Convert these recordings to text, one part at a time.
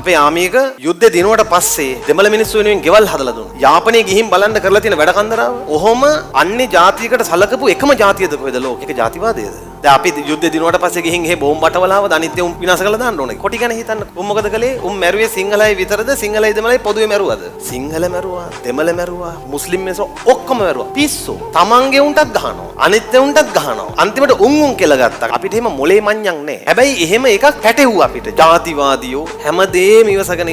අපේ ආමියක යුද්ධේ දිනුවට පස්සේ දෙමළ මිනිස්සු වෙනුවෙන් ගෙවල් හදලා දුන්නා. යාපනයේ ගිහින් බලන්න කරලා තියෙන වැඩ කන්දරාව. ඔහොම අන්නේ ජාතියකට සලකපු එකම ජාතියද කොහෙද ලෝකෙක ජාතිවාදයේද? දැන් අපි යුද්ධේ දිනුවට පස්සේ ගිහින් එහෙ බෝම්බ බටවලාව අනිත් උන් විනාශ කරලා දාන්න ඕනේ. කොටි ගැන හිතන්න. උන් මොකද කළේ? උන් මැරුවේ සිංහලයි විතරද? සිංහලයි දෙමළයි පොදුවේ මැරුවද? සිංහල මැරුවා, දෙමළ මැරුවා, මුස්ලිම් මිනිස්සු ඔක්කොම මැරුවා. පිස්සු. තමන්ගේ උන්ටත් ගහනවා. අනිත් උන්ටත් ගහනවා. අන්තිමට උන් කියලා ගත්තා. අපිට එහෙම මොලේ මඤ්ඤක් නැහැ. හැබැයි එහෙම එකක් පැටෙව්වා අපිට. ජාතිවාදියෝ හැමදේම ඉවසගෙන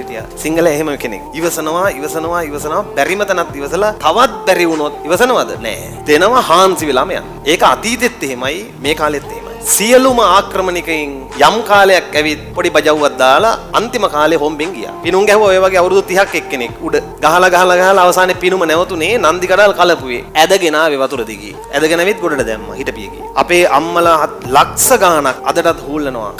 හිටියා. සිංහල එහෙම කෙනෙක්. ඉවසනවා බැරිම තැනත් ඉවසලා තවත් බැරි වුණොත් ඉවසනවද? නෑ. දෙනවා හාන්සි වෙලාම යන. ඒක අතීතෙත් එහෙමයි මේ කාලෙත් එහෙමයි. සියලුම ආක්‍රමණිකයින් යම් කාලයක් ඇවිත් පොඩි බජව්වක් දාලා අන්තිම කාලේ හොම්බෙන් ගියා. පිනුම් ගැහුවා ඔය වගේ අවුරුදු 30ක් එක්කෙනෙක් උඩ ගහලා අවසානයේ පිනුම නැවතුනේ නන්දි කඩල් කලපුවේ. ඇදගෙන ආවේ වතුර දිගේ. ඇදගෙන ඇවිත් ගොඩට දැම්මා හිටපියගේ. අපේ අම්මලා ලක්ෂ ගාණක් අදටත් හූල්ලනවා.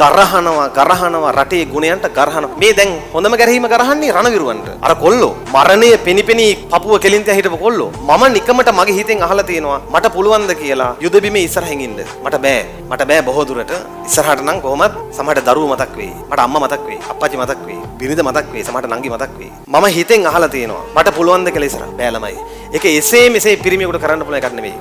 ගරහනවා රටේ ගුණයන්ට ගරහනවා. මේ දැන් හොඳම ගැරහීම ගරහන්නේ රණවිරුවන්ට. අර කොල්ලෝ මරණය පෙනිපෙනි පපුව කෙලින්තියා හිටපු කොල්ලෝ. මම නිකමට මගේ හිතෙන් අහලා තියෙනවා මට පුළුවන්ද කියලා යුද බිමේ ඉස්සරහින් ඉන්න. මට බෑ බොහෝ දුරට ඉස්සරහට නම් කොහොමත් සමහරට දරුවෝ මතක් වෙයි. මට අම්මා මතක් වෙයි. අප්පච්චි මතක් වෙයි. බිරිඳ මතක් වෙයි. සමහරට නංගි මතක් වෙයි. මම හිතෙන් අහලා තියෙනවා මට පුළුවන් ද කියලා ඉස්සරහ. බෑ ළමයි. ඒක එසේ මෙසේ පිරිමියෙකුට කරන්න පුළුවන් එකක් නෙමෙයි.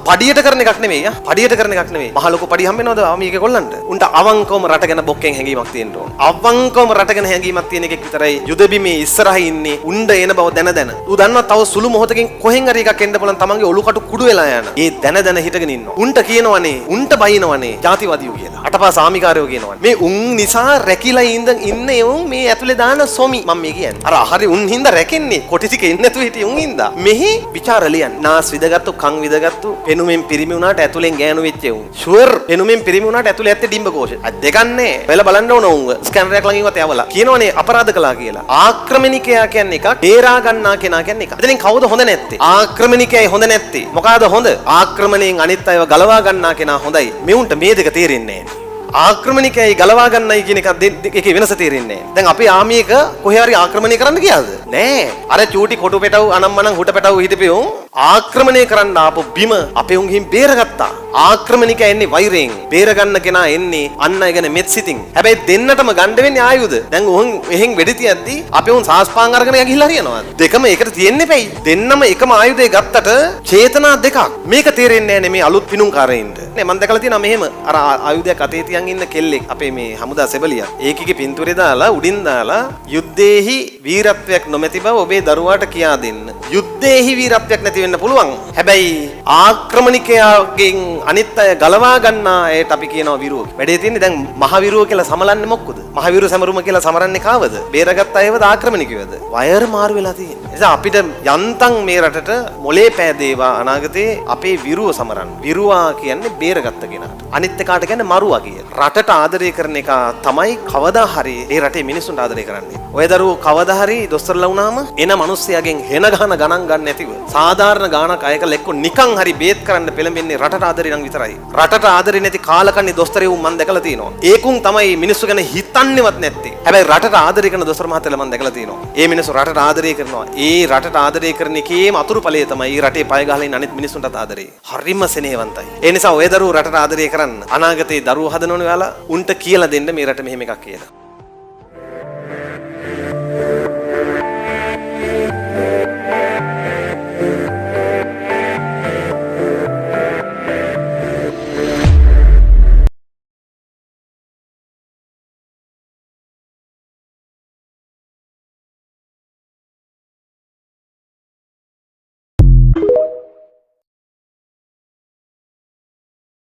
පඩියට කරන එකක් නෙමෙයි. පඩියට කරන එකක් නෙමෙයි. මහ ලොකු පඩි හම්බෙනවද ආමියගේ කොල්ලන්ට? උන්ට අවංකවම රට ගැන බොක්කෙන් හැඟීමක් තියෙන්න ඕන. අවංකවම රට ගැන හැඟීමක් තියෙන එකෙක් විතරයි යුද බිමේ ඉස්සරහ ඉන්නේ. උණ්ඩ එන බව දැන. ඌ දන්නවා තව සුළු මොහොතකින් කොහෙන් හරි එකක් එන්න පුළුවන් තමන්ගේ ඔලු කටු කුඩු වෙලා යන. ඒ දැන හිටගෙන ඉන්නවා. උන්ට කියනවනේ උන්ට බයිනවනේ ජාතිවාදියෝ කියලා. අටපා සාමිකාරයෝ කියනවනේ. මේ උන් නිසා රැකිලා ඉන්නේ උන් මේ ඇතුලේ දාන සොමි මම මේ කියන්නේ. අර හරි උන් හින්දා රැකෙන්නේ. කොටි ටික එන්නේ නැතුව හිටිය උන් හින්දා. මෙහි ਵਿਚාර ලියන්න. නාස් විදගත්තු කන් විදගත්තු පෙනුමෙන් පිරිමි වුණාට ඇතුලෙන් ගෑනු වෙච්ච උන්. ෂුවර් පෙනුමෙන් පිරිමි වුණාට ඇතුලේ ඇත්තේ ඩිම්බ කෝෂ. අද දෙකන්නේ. වෙලා බලන්න ඕන උන්ව. ස්කැනරයක් ළඟින්වත් යවලා. කියනවනේ අපරාධ කළා කියලා. ආක්‍රමණිකයා කියන්නේ එකක්, බේරා ගන්නා කෙනා කියන්නේ එකක්. එතනින් කවුද හොඳ නැත්තේ? ආක්‍රමණිකයයි හොඳ නැත්තේ. මොකಾದ හොඳ? ආක්‍රමණයෙන් අනිත් අයව ගලවා ගන්නා කෙනා හොඳයි. මෙවුන්ට මේ දෙක තේරෙන්නේ නැහැ. ආක්‍රමණිකයයි ගලවා ගන්නයි කියන එක එකේ වෙනස තේරෙන්නේ නැහැ. දැන් අපේ ආමියක කොහේ හරි ආක්‍රමණය කරන්න ගියාද? නෑ. අර චූටි කොටු පෙටව අනම්මනම් හුට පෙටව හිටපෙවුන් ආක්‍රමණය කරන්න ආපු බිම අපේ උන් ගිහින් බේරගත්තා. ආක්‍රමණිකයා එන්නේ වෛරයෙන්. බේරගන්න කෙනා එන්නේ අන් අය ගැන මෙත් සිතින්. හැබැයි දෙන්නටම ගන්න වෙන්නේ ආයුධ. දැන් උන් එහෙන් වෙඩි තියද්දි අපේ උන් සාස්පාන් අරගෙන ගිහිල්ලා හරියනවා. දෙකම එකට තියෙන්නේ පැයි. දෙන්නම එකම ආයුධය ගත්තට චේතනා දෙකක්. මේක තේරෙන්නේ නැහැ මේ අලුත් පිනුම්කාරයින්ට. නේ මම දැකලා තියෙනවා මෙහෙම අර ආයුධයක් අතේ තියන් ඉන්න කෙල්ලෙක් අපේ මේ හමුදා සෙබලියා. ඒකගේ පින්තූරේ දාලා උඩින් දාලා යුද්ධේහි වීරත්වයක් නොමැති බව ඔබේ දරුවාට කියා දෙන්න. යුද්ධේහි වීරත්වයක් නැති වෙන්න පුළුවන්. හැබැයි ආක්‍රමණිකයාගෙන් අනිත් අය ගලවා ගන්නා අයට අපි කියනවා විරුව. වැඩේ තියෙන්නේ දැන් මහ විරුව කියලා සමලන්නේ මොකද? මහ විරුව සමරුම කියලා සමරන්නේ කාවද? බේරගත් අයවද ආක්‍රමණිකයවද? වයර් මාරු වෙලා තියෙන්නේ. ඒ නිසා අපිට යන්තම් මේ රටට මොලේ පෑදේවා අනාගතේ අපේ විරුව සමරන්න. විරුවා කියන්නේ බේරගත්ත කෙනාට. අනිත් එකාට කියන්නේ මරුවා කියලා. රටට ආදරය කරන එක තමයි කවදා හරි ඒ රටේ මිනිස්සුන්ට ආදරය කරන්නේ. ඔය දරුවෝ කවදා හරි දොස්තරලා වුණාම එන මිනිස්සයාගෙන් හෙන ගහන ගණන් ගන්න නැතිව සාධාරණ ගාණක් අයකලා එක්ක නිකන් හරි බේත් කරන්න පෙළඹෙන්නේ රටට ආදරේ නම් විතරයි. රටට ආදරේ නැති කාලකන්ණි දොස්තරයෝ මම දැකලා තියෙනවා. ඒකුන් තමයි මිනිස්සු ගැන හිතන්නේවත් නැත්තේ. හැබැයි රටට ආදරේ කරන දොස්තර මහත්තයලා මම දැකලා තියෙනවා. ඒ මිනිස්සු රටට ආදරය කරනවා. ඒ රටට ආදරය කරන එකේම අතුරුඵලය තමයි රටේ පය ගහලා ඉන්න අනිත් මිනිස්සුන්ටත් ආදරේ. හරිම සෙනෙහවන්තයි. ඒ නිසා ඔය දරුවෝ රටට ආදරය කරන්න. අනාගතේ දරුවෝ හදනවනේ ඔයාලා උන්ට කියලා දෙන්න මේ රට මෙහෙම එකක් කියලා.